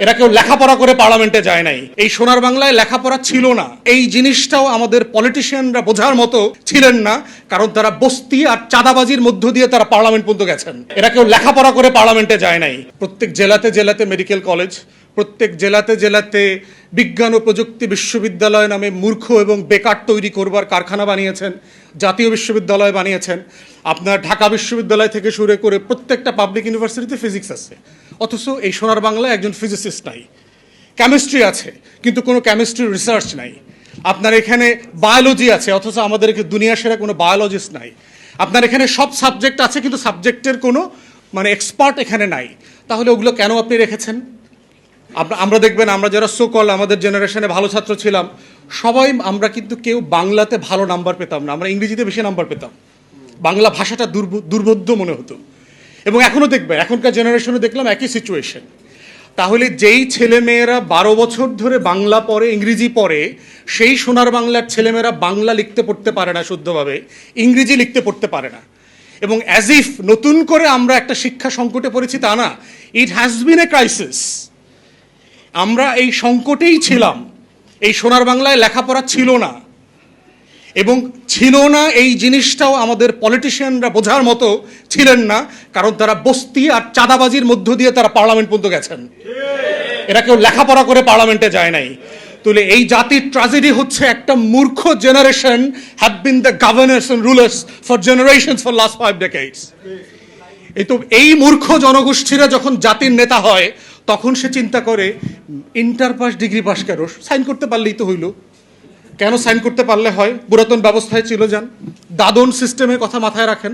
এরা কেউ লেখাপড়া করে পার্লামেন্টে যায় নাই। এই সোনার বাংলায় লেখাপড়া ছিল না, এই জিনিসটাও আমাদের পলিটিশিয়ানরা বোঝার মতো ছিলেন না, কারণ তারা বস্তি আর চাঁদাবাজির মধ্য দিয়ে তারা পার্লামেন্ট পর্যন্ত গেছেন। এরা কেউ লেখাপড়া করে পার্লামেন্টে যায় নাই। প্রত্যেক জেলাতে জেলাতে মেডিকেল কলেজ, প্রত্যেক জেলাতে জেলাতে বিজ্ঞান ও প্রযুক্তি বিশ্ববিদ্যালয় নামে মূর্খ এবং বেকার তৈরি করবার কারখানা বানিয়েছেন, জাতীয় বিশ্ববিদ্যালয় বানিয়েছেন। আপনার ঢাকা বিশ্ববিদ্যালয় থেকে শুরু করে প্রত্যেকটা পাবলিক ইউনিভার্সিটিতে ফিজিক্স আছে, অথচ এই সোনার বাংলায় একজন ফিজিসিস্ট নাই। কেমিস্ট্রি আছে কিন্তু কোনো কেমিস্ট্রি রিসার্চ নাই। আপনার এখানে বায়োলজি আছে, অথচ আমাদের দুনিয়া সেরা কোনো বায়োলজিস্ট নাই। আপনার এখানে সব সাবজেক্ট আছে কিন্তু সাবজেক্টের কোনো এক্সপার্ট এখানে নাই। তাহলে ওগুলো কেন আপনি রেখেছেন? আমরা দেখবেন, আমরা যারা সোকল আমাদের জেনারেশনে ভালো ছাত্র ছিলাম, সবাই আমরা কিন্তু কেউ বাংলাতে ভালো নাম্বার পেতাম না, আমরা ইংরেজিতে বেশি নাম্বার পেতাম। বাংলা ভাষাটা দুর্বোধ্য মনে হতো। এবং এখনও দেখবেন, এখনকার জেনারেশনে দেখলাম একই সিচুয়েশন। তাহলে যেই ছেলেমেয়েরা 12 বছর ধরে বাংলা পড়ে, ইংরেজি পড়ে, সেই সোনার বাংলার ছেলেমেয়েরা বাংলা লিখতে পড়তে পারে না শুদ্ধভাবে, ইংরেজি লিখতে পড়তে পারে না। এবং অ্যাজ ইফ নতুন করে আমরা একটা শিক্ষা সংকটে পড়েছি তা না, it has been A crisis. আমরা এই সংকটেই ছিলাম। এই সোনার বাংলায় লেখাপড়া ছিল না, এবং ছিল না এই জিনিসটাও আমাদের পলিটিশিয়ানরা বোঝার মতো ছিলেন না, কারণ তারা বস্তি আর চাঁদাবাজির মধ্য দিয়ে তারা পার্লামেন্ট পর্যন্ত গেছেন। এরা কেউ লেখাপড়া করে পার্লামেন্টে যায় নাই। তাহলে এই জাতির ট্র্যাজেডি হচ্ছে একটা মূর্খ generation have been the governors and rulers for generations for last 5 decades। এই মূর্খ জনগোষ্ঠীরা যখন জাতির নেতা হয়, তখন সে চিন্তা করে ইন্টার পাস ডিগ্রি পাস কেন, সাইন করতে পারলেই তো হইল। কেন সাইন করতে পারলে হয়? পুরাতন ব্যবস্থায় ছিল যান, দাদন সিস্টেমের কথা মাথায় রাখেন,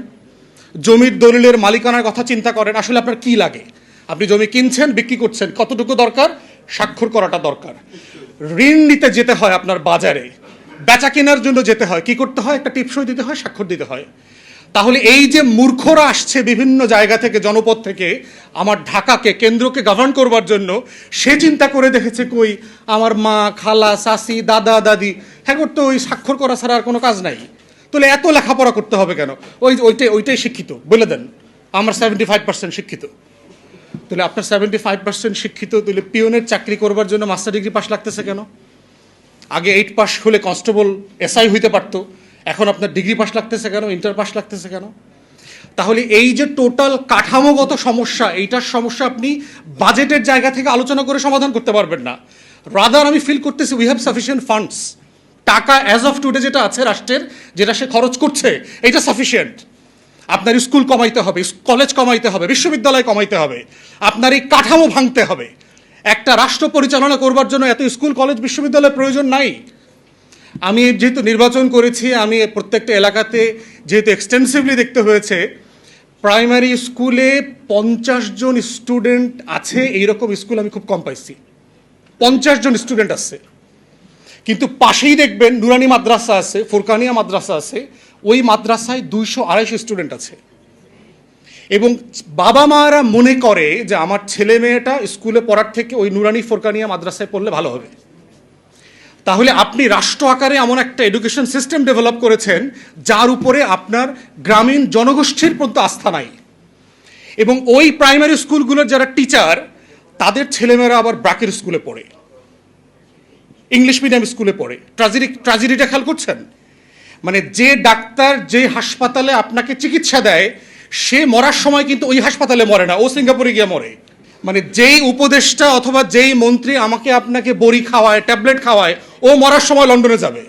জমির দলিলের মালিকানার কথা চিন্তা করেন। আসলে আপনার কি লাগে? আপনি জমি কিনছেন, বিক্রি করছেন, কতটুকু দরকার? স্বাক্ষর করাটা দরকার। ঋণ নিতে যেতে হয় আপনার বাজারে, বেচা কেনার জন্য যেতে হয়, কি করতে হয়? একটা টিপসই দিতে হয়, স্বাক্ষর দিতে হয়। তাহলে এই যে মূর্খরা আসছে বিভিন্ন জায়গা থেকে, জনপদ থেকে, আমার ঢাকাকে কেন্দ্রকে গভর্ন করবার জন্য, সে চিন্তা করে দেখেছে কই আমার মা, খালা, চাচি, দাদা, দাদি, হ্যাঁ করতো ওই স্বাক্ষর করা ছাড়া আর কোনো কাজ নাই। তাহলে এত লেখাপড়া করতে হবে কেন? ওইটাই শিক্ষিত বলে দেন, আমার 75% শিক্ষিত। তাহলে আপনার 75% শিক্ষিত, তাহলে পিওনের চাকরি করবার জন্য মাস্টার ডিগ্রি পাস লাগতেছে কেন? আগে 8 পাস হলে কনস্টেবল এসআই হইতে পারতো, এখন আপনার ডিগ্রি পাস লাগতেছে কেন? ইন্টার পাস লাগতেছে কেন? তাহলে এই যে টোটাল কাঠামোগত সমস্যা, এইটার সমস্যা আপনি বাজেটের জায়গা থেকে আলোচনা করে সমাধান করতে পারবেন না। রাদার আমি ফিল করতেছি উই হ্যাভ সাফিসিয়েন্ট ফান্ডস। টাকা অ্যাজ অফ টুডে যেটা আছে রাষ্ট্রের, যেটা সে খরচ করছে, এটা সাফিসিয়েন্ট। আপনার স্কুল কমাইতে হবে, কলেজ কমাইতে হবে, বিশ্ববিদ্যালয় কমাইতে হবে, আপনার এই কাঠামো ভাঙতে হবে। একটা রাষ্ট্র পরিচালনা করবার জন্য এত স্কুল কলেজ বিশ্ববিদ্যালয়ের প্রয়োজন নাই। আমি যেহেতু নির্বাচন করেছি, আমি প্রত্যেকটা এলাকাতে যেহেতু এক্সটেন্সিভলি দেখতে হয়েছে, প্রাইমারি স্কুলে 50 জন স্টুডেন্ট আছে এইরকম স্কুল আমি খুব কম পাইছি। 50 জন স্টুডেন্ট আছে, কিন্তু পাশেই দেখবেন নুরানি মাদ্রাসা আছে, ফুরকানিয়া মাদ্রাসা আছে, ওই মাদ্রাসায় 200-250 স্টুডেন্ট আছে। এবং বাবা মারা মনে করে যে আমার ছেলে মেয়েটা স্কুলে পড়ার থেকে ওই নুরানি ফুরকানিয়া মাদ্রাসায় পড়লে ভালো হবে। তাহলে আপনি রাষ্ট্র আকারে এমন একটা এডুকেশন সিস্টেম ডেভেলপ করেছেন যার উপরে আপনার গ্রামীণ জনগোষ্ঠীর প্রতি আস্থা নাই। এবং ওই প্রাইমারি স্কুলগুলোর যারা টিচার, তাদের ছেলেমেয়েরা আবার ব্র্যাকের স্কুলে পড়ে, ইংলিশ মিডিয়াম স্কুলে পড়ে। ট্র্যাজেডিটা খেয়াল করছেন? যে ডাক্তার যে হাসপাতালে আপনাকে চিকিৎসা দেয়, সে মরার সময় কিন্তু ওই হাসপাতালে মরে না, ও সিঙ্গাপুরে গিয়ে মরে। যেই উপদেষ্টা অথবা যেই মন্ত্রী আমাকে আপনাকে বড়ি খাওয়ায়, ট্যাবলেট খাওয়ায়, ও মরার সময় লন্ডনে যাবে।